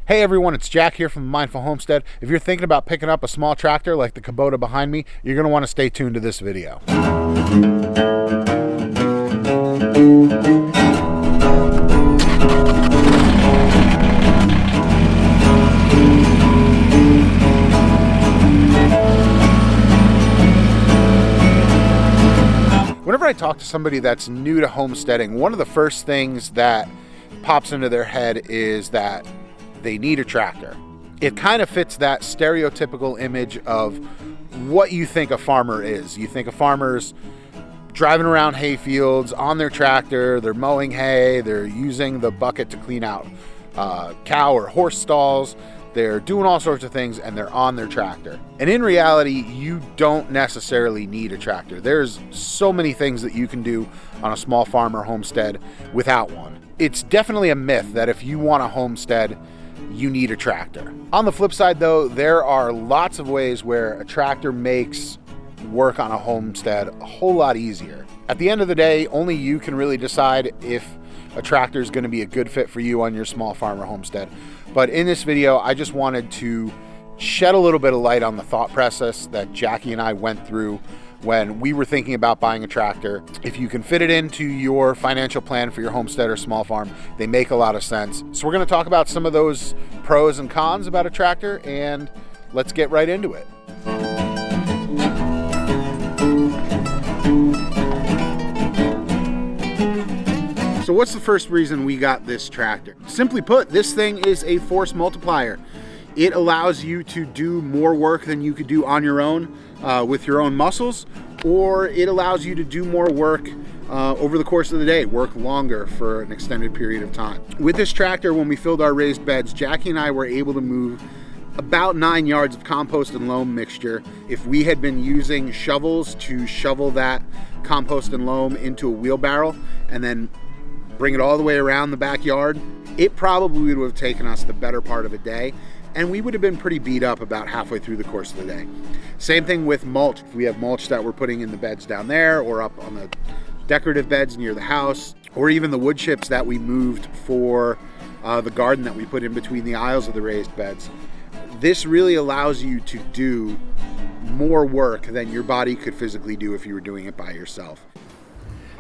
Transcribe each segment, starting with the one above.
Hey everyone, it's Jack here from Mindful Homestead. If you're thinking about picking up a small tractor like the Kubota behind me, you're going to want to stay tuned to this video. Whenever I talk to somebody that's new to homesteading, one of the first things that pops into their head is that they need a tractor. It kind of fits that stereotypical image of what you think a farmer is. You think a farmer's driving around hay fields on their tractor, they're mowing hay, they're using the bucket to clean out cow or horse stalls, they're doing all sorts of things, and they're on their tractor. And in reality, you don't necessarily need a tractor. There's so many things that you can do on a small farm or homestead without one. It's definitely a myth that if you want a homestead, you need a tractor. On the flip side though, there are lots of ways where a tractor makes work on a homestead a whole lot easier. At the end of the day, only you can really decide if a tractor is going to be a good fit for you on your small farm or homestead. But in this video, I just wanted to shed a little bit of light on the thought process that Jackie and I went through when we were thinking about buying a tractor. If you can fit it into your financial plan for your homestead or small farm, they make a lot of sense. So we're going to talk about some of those pros and cons about a tractor, and let's get right into it. So what's the first reason we got this tractor? Simply put, this thing is a force multiplier. It allows you to do more work than you could do on your own with your own muscles, or it allows you to do more work over the course of the day, work longer for an extended period of time. With this tractor, when we filled our raised beds, Jackie and I were able to move about 9 yards of compost and loam mixture. If we had been using shovels to shovel that compost and loam into a wheelbarrow and then bring it all the way around the backyard, it probably would have taken us the better part of a day, and we would have been pretty beat up about halfway through the course of the day. Same thing with mulch. If we have mulch that we're putting in the beds down there or up on the decorative beds near the house, or even the wood chips that we moved for the garden that we put in between the aisles of the raised beds, this really allows you to do more work than your body could physically do if you were doing it by yourself.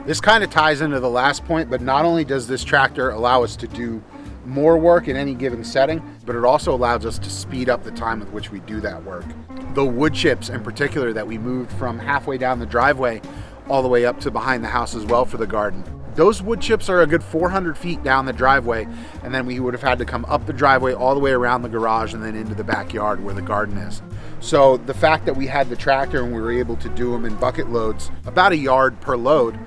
This kind of ties into the last point, but not only does this tractor allow us to do more work in any given setting, but it also allows us to speed up the time with which we do that work. The wood chips in particular that we moved from halfway down the driveway all the way up to behind the house as well for the garden. Those wood chips are a good 400 feet down the driveway, and then we would have had to come up the driveway all the way around the garage and then into the backyard where the garden is. So the fact that we had the tractor and we were able to do them in bucket loads, about a yard per load,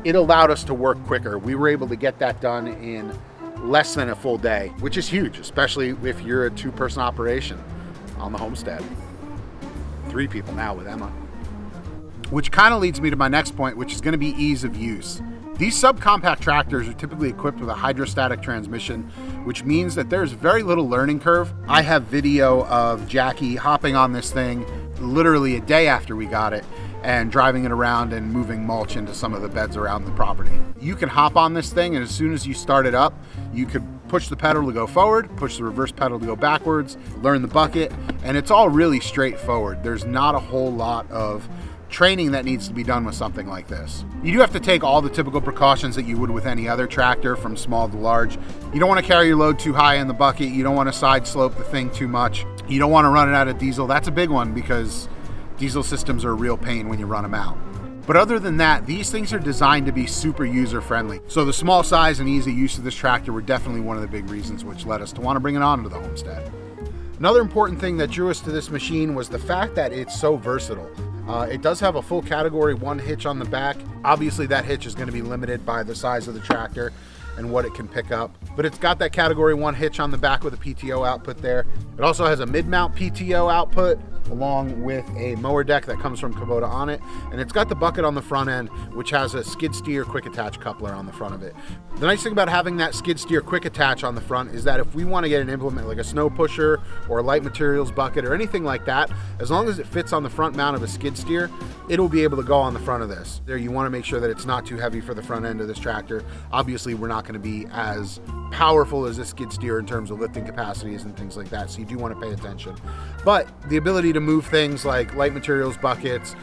it allowed us to work quicker. We were able to get that done in less than a full day, which is huge, especially if you're a two-person operation on the homestead. 3 people now with Emma. Which kind of leads me to my next point, which is going to be ease of use. These subcompact tractors are typically equipped with a hydrostatic transmission, which means that there's very little learning curve. I have video of Jackie hopping on this thing literally a day after we got it and driving it around and moving mulch into some of the beds around the property. You can hop on this thing, and as soon as you start it up, you could push the pedal to go forward, push the reverse pedal to go backwards, learn the bucket, and it's all really straightforward. There's not a whole lot of training that needs to be done with something like this. You do have to take all the typical precautions that you would with any other tractor from small to large. You don't want to carry your load too high in the bucket. You don't want to side slope the thing too much. You don't want to run it out of diesel. That's a big one because diesel systems are a real pain when you run them out. But other than that, these things are designed to be super user-friendly. So the small size and easy use of this tractor were definitely one of the big reasons which led us to want to bring it on to the homestead. Another important thing that drew us to this machine was the fact that it's so versatile. It does have a full Category 1 hitch on the back. Obviously that hitch is going to be limited by the size of the tractor and what it can pick up, but it's got that Category 1 hitch on the back with a PTO output there. It also has a mid-mount PTO output along with a mower deck that comes from Kubota on it. And it's got the bucket on the front end, which has a skid steer quick attach coupler on the front of it. The nice thing about having that skid steer quick attach on the front is that if we want to get an implement like a snow pusher or a light materials bucket or anything like that, as long as it fits on the front mount of a skid steer, it'll be able to go on the front of this. There, you want to make sure that it's not too heavy for the front end of this tractor. Obviously, we're not going to be as powerful as this skid steer in terms of lifting capacities and things like that, so you do want to pay attention. But the ability to move things like light materials buckets,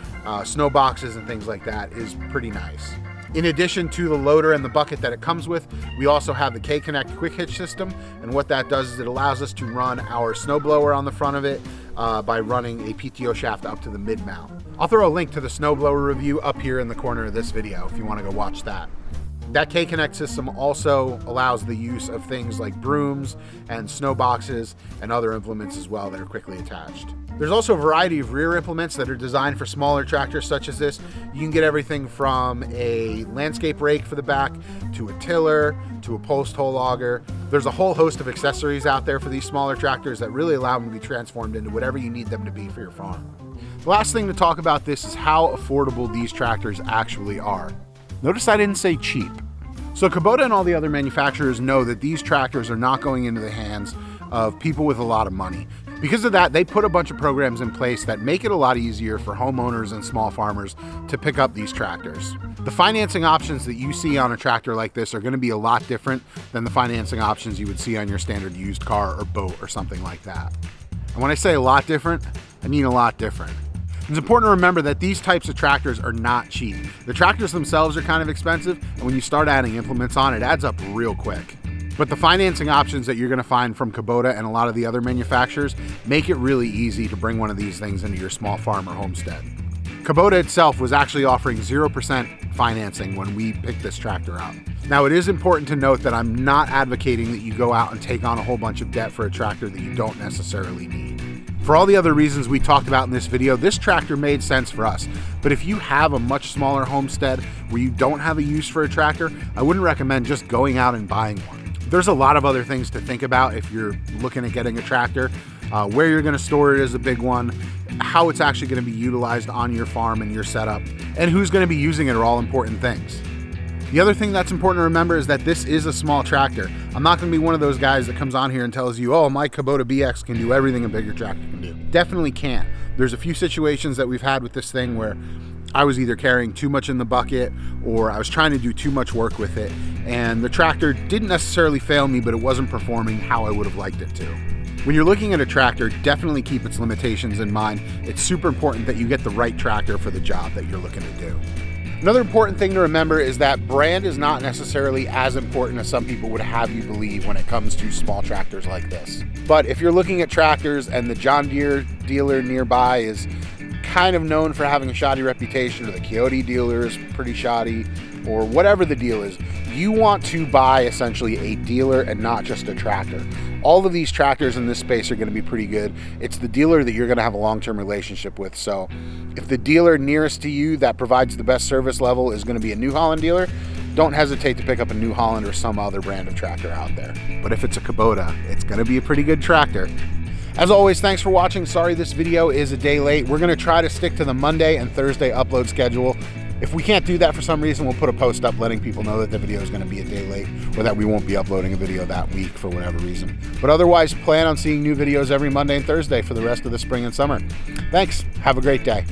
snow boxes and things like that is pretty nice. In addition to the loader and the bucket that it comes with, we also have the K-Connect quick hitch system, and what that does is it allows us to run our snowblower on the front of it by running a PTO shaft up to the mid mount. I'll throw a link to the snowblower review up here in the corner of this video if you want to go watch that. That K-Connect system also allows the use of things like brooms and snow boxes and other implements as well that are quickly attached. There's also a variety of rear implements that are designed for smaller tractors such as this. You can get everything from a landscape rake for the back, to a tiller, to a post hole auger. There's a whole host of accessories out there for these smaller tractors that really allow them to be transformed into whatever you need them to be for your farm. The last thing to talk about this is how affordable these tractors actually are. Notice I didn't say cheap. So Kubota and all the other manufacturers know that these tractors are not going into the hands of people with a lot of money. Because of that, they put a bunch of programs in place that make it a lot easier for homeowners and small farmers to pick up these tractors. The financing options that you see on a tractor like this are going to be a lot different than the financing options you would see on your standard used car or boat or something like that. And when I say a lot different, I mean a lot different. It's important to remember that these types of tractors are not cheap. The tractors themselves are kind of expensive, and when you start adding implements on, it adds up real quick. But the financing options that you're going to find from Kubota and a lot of the other manufacturers make it really easy to bring one of these things into your small farm or homestead. Kubota itself was actually offering 0% financing when we picked this tractor up. Now, it is important to note that I'm not advocating that you go out and take on a whole bunch of debt for a tractor that you don't necessarily need. For all the other reasons we talked about in this video, this tractor made sense for us. But if you have a much smaller homestead where you don't have a use for a tractor, I wouldn't recommend just going out and buying one. There's a lot of other things to think about if you're looking at getting a tractor. Where you're going to store it is a big one. How it's actually going to be utilized on your farm and your setup, and who's going to be using it are all important things. The other thing that's important to remember is that this is a small tractor. I'm not going to be one of those guys that comes on here and tells you, oh, my Kubota BX can do everything a bigger tractor can do. Definitely can't. There's a few situations that we've had with this thing where I was either carrying too much in the bucket or I was trying to do too much work with it, and the tractor didn't necessarily fail me, but it wasn't performing how I would have liked it to. When you're looking at a tractor, definitely keep its limitations in mind. It's super important that you get the right tractor for the job that you're looking to do. Another important thing to remember is that brand is not necessarily as important as some people would have you believe when it comes to small tractors like this. But if you're looking at tractors and the John Deere dealer nearby is kind of known for having a shoddy reputation, or the Coyote dealer is pretty shoddy, or whatever the deal is, you want to buy essentially a dealer and not just a tractor. All of these tractors in this space are going to be pretty good. It's the dealer that you're going to have a long-term relationship with. So if the dealer nearest to you that provides the best service level is going to be a New Holland dealer, don't hesitate to pick up a New Holland or some other brand of tractor out there. But if it's a Kubota, it's going to be a pretty good tractor. As always, thanks for watching. Sorry this video is a day late. We're going to try to stick to the Monday and Thursday upload schedule. If we can't do that for some reason, we'll put a post up letting people know that the video is going to be a day late, or that we won't be uploading a video that week for whatever reason. But otherwise, plan on seeing new videos every Monday and Thursday for the rest of the spring and summer. Thanks. Have a great day.